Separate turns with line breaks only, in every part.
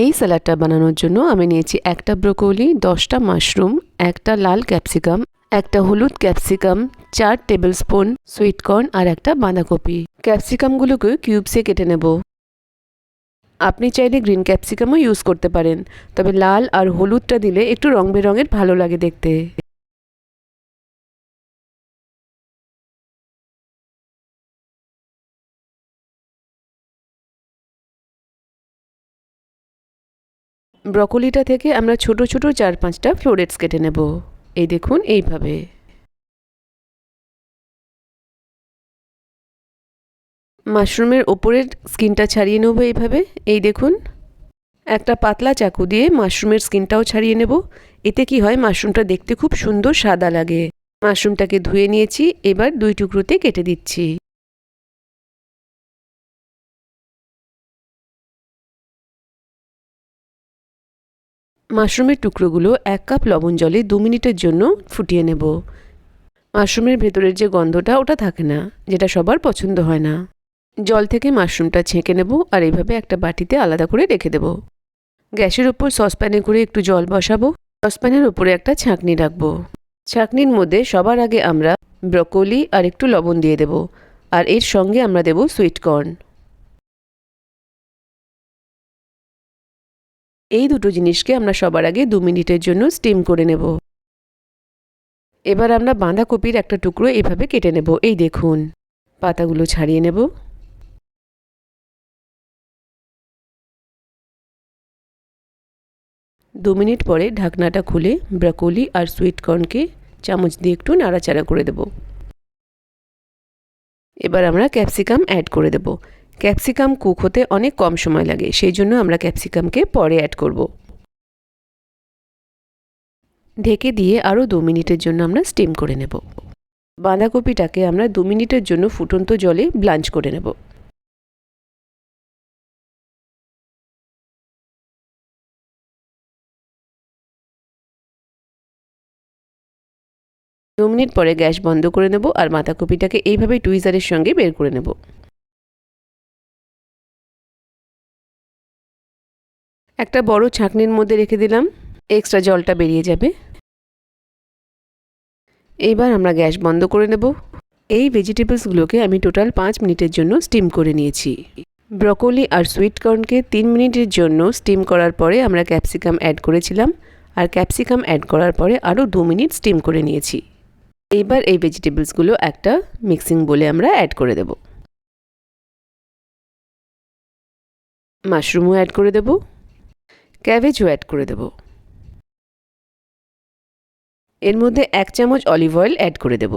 এই স্যালাডটা বানানোর জন্য আমি নিয়েছি একটা ব্রোকলি, 10টা মাশরুম, একটা লাল ক্যাপসিকাম, একটা হলুদ capsicum, 4 tablespoon sweet corn আর একটা বাঁধাকপি। ক্যাপসিকামগুলোকে কিউবসে কেটে নেব। আপনি চাইলে গ্রিন ক্যাপসিকামও ইউজ করতে পারেন, তবে লাল আর হলুদটা দিলে একটু রং বেরঙের ভালো লাগে দেখতে। ব্রকোলিটা থেকে আমরা ছোট ছোট 4-5টা ফ্লোরেটস কেটে নেব। এই দেখুন এইভাবে। মাশরুমের ওপরের স্কিনটা ছাড়িয়ে নেব এইভাবে। এই দেখুন, একটা পাতলা চাকু দিয়ে মাশরুমের স্কিনটাও ছাড়িয়ে নেব। এতে কি হয়, মাশরুমটা দেখতে খুব সুন্দর সাদা লাগে। মাশরুমটাকে ধুয়ে নিয়েছি, এবার 2 টুকরোতে কেটে দিচ্ছি। মাশরুমের টুকরোগুলো 1 কাপ লবণ জলে 2 মিনিটের জন্য ফুটিয়ে নেব। মাশরুমের ভেতরের যে গন্ধটা ওটা থাকে না, যেটা সবার পছন্দ হয় না। জল থেকে মাশরুমটা ছেঁকে নেব আর এইভাবে একটা বাটিতে আলাদা করে রেখে দেব। গ্যাসের উপর সসপ্যানে করে একটু জল বসাবো। সসপ্যানের উপরে একটা ছাঁকনি রাখবো। ছাঁকনির মধ্যে সবার আগে আমরা ব্রকোলি আর একটু লবণ দিয়ে দেব, আর এর সঙ্গে আমরা দেব সুইট কর্ন। এই দুটো জিনিসকে আমরা সবার আগে 2 মিনিটের জন্য স্টিম করে নেব। এবার আমরা বাঁধাকপির একটা টুকরো এভাবে কেটে নেব। এই দেখুন, পাতাগুলো ছাড়িয়ে নেব। দু মিনিট পরে ঢাকনাটা খুলে ব্রকোলি আর সুইট কর্নকে চামচ দিয়ে একটু নাড়াচাড়া করে দেব। এবার আমরা ক্যাপসিকাম অ্যাড করে দেব। ক্যাপসিকাম কুক হতে অনেক কম সময় লাগে, সেই জন্য আমরা ক্যাপসিকামকে পরে অ্যাড করব। ঢেকে দিয়ে আরও 2 মিনিটের জন্য আমরা স্টিম করে নেব। বাঁধাকপিটাকে আমরা 2 মিনিটের জন্য ফুটন্ত জলে ব্লাঞ্চ করে নেব। দু মিনিট পরে গ্যাস বন্ধ করে নেব আর বাঁধাকপিটাকে এইভাবে টুইজারের সঙ্গে বের করে নেব। একটা বড় ছাঁকনির মধ্যে রেখে দিলাম, এক্সট্রা জলটা বেরিয়ে যাবে। এইবার আমরা গ্যাস বন্ধ করে নেব। এই ভেজিটেবলসগুলোকে আমি টোটাল 5 মিনিটের জন্য স্টিম করে নিয়েছি। ব্রকোলি আর সুইট কর্নকে 3 মিনিটের জন্য স্টিম করার পরে আমরা ক্যাপসিকাম অ্যাড করেছিলাম, আর ক্যাপসিকাম অ্যাড করার পরে আরও 2 মিনিট স্টিম করে নিয়েছি। এইবার এই ভেজিটেবলসগুলো একটা মিক্সিং বোলে আমরা অ্যাড করে দেব। মাশরুমও অ্যাড করে দেব, ক্যাবেজও অ্যাড করে দেব। এর মধ্যে 1 চামচ অলিভ অয়েল অ্যাড করে দেব।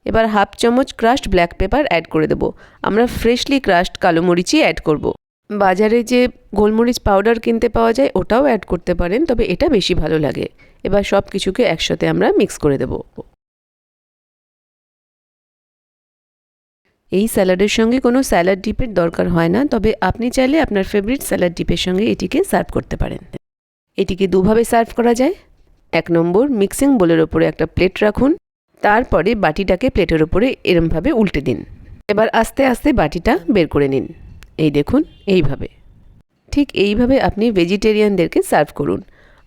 এবার হাফ চামচ ক্রাশড ব্ল্যাক পেপার অ্যাড করে দেব। আমরা ফ্রেশলি ক্রাশড কালো মরিচই অ্যাড করব। বাজারে যে গোলমরিচ পাউডার কিনতে পাওয়া যায় ওটাও অ্যাড করতে পারেন, তবে এটা বেশি ভালো লাগে। এবার সব কিছুকে একসাথে আমরা মিক্স করে দেব। এই স্যালাডের সঙ্গে কোনো স্যালাড ডিপের দরকার হয় না, তবে আপনি চাইলে আপনার ফেভারিট স্যালাড ডিপের সঙ্গে এটিকে সার্ভ করতে পারেন। এটিকে দুভাবে সার্ভ করা যায়। 1 নম্বর, মিক্সিং বোলের ওপরে একটা প্লেট রাখুন, তারপরে বাটিটাকে প্লেটের ওপরে এরমভাবে উল্টে দিন। এবার আস্তে আস্তে বাটিটা বের করে নিন। এই দেখুন এইভাবে। ঠিক এইভাবে আপনি ভেজিটেরিয়ানদেরকে সার্ভ করুন।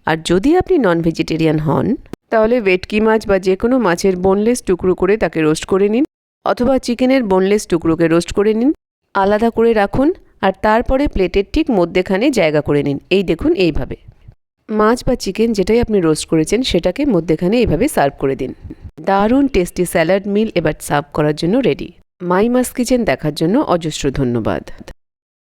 আর যদি আপনি নন ভেজিটেরিয়ান হন, তাহলে ভেটকি মাছ বা যে কোনো মাছের বোনলেস টুকরো করে তাকে রোস্ট করে নিন, অথবা চিকেনের বোনলেস টুকরোকে রোস্ট করে নিন, আলাদা করে রাখুন, আর তারপরে প্লেটের ঠিক মধ্যেখানে জায়গা করে নিন। এই দেখুন এইভাবে। মাছ বা চিকেন যেটাই আপনি রোস্ট করেছেন সেটাকে মধ্যেখানে এইভাবে সার্ভ করে দিন। দারুণ টেস্টি স্যালাড মিল এবার সার্ভ করার জন্য রেডি। মাই মাস কিচেন দেখার জন্য অজস্র ধন্যবাদ।